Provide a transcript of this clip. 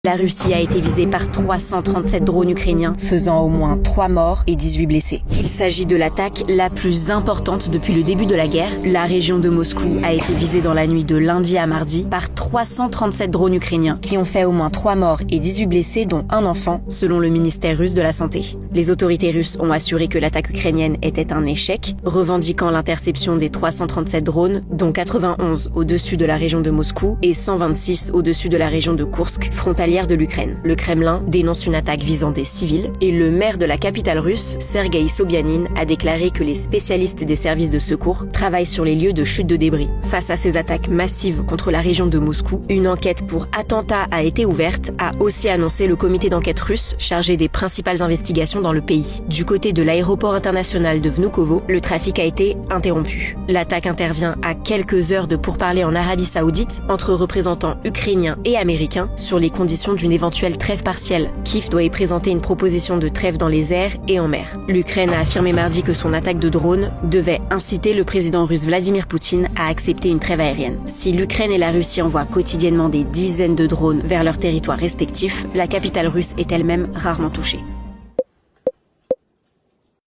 La Russie a été visée par 337 drones ukrainiens, faisant au moins 3 morts et 18 blessés. Il s'agit de l'attaque la plus importante depuis le début de la guerre. La région de Moscou a été visée dans la nuit de lundi à mardi par 337 drones ukrainiens, qui ont fait au moins 3 morts et 18 blessés, dont un enfant, selon le ministère russe de la Santé. Les autorités russes ont assuré que l'attaque ukrainienne était un échec, revendiquant l'interception des 337 drones, dont 91 au-dessus de la région de Moscou et 126 au-dessus de la région de Koursk, frontalière de l'Ukraine. Le Kremlin dénonce une attaque visant des civils et le maire de la capitale russe, Sergueï Sobyanin, a déclaré que les spécialistes des services de secours travaillent sur les lieux de chute de débris. Face à ces attaques massives contre la région de Moscou, une enquête pour attentat a été ouverte, a aussi annoncé le comité d'enquête russe chargé des principales investigations dans le pays. Du côté de l'aéroport international de Vnukovo, le trafic a été interrompu. L'attaque intervient à quelques heures de pourparlers en Arabie Saoudite entre représentants ukrainiens et américains sur les conditions d'une éventuelle trêve partielle. Kiev doit y présenter une proposition de trêve dans les airs et en mer. L'Ukraine a affirmé mardi que son attaque de drone devait inciter le président russe Vladimir Poutine à accepter une trêve aérienne. Si l'Ukraine et la Russie envoient quotidiennement des dizaines de drones vers leurs territoires respectifs, la capitale russe est elle-même rarement touchée.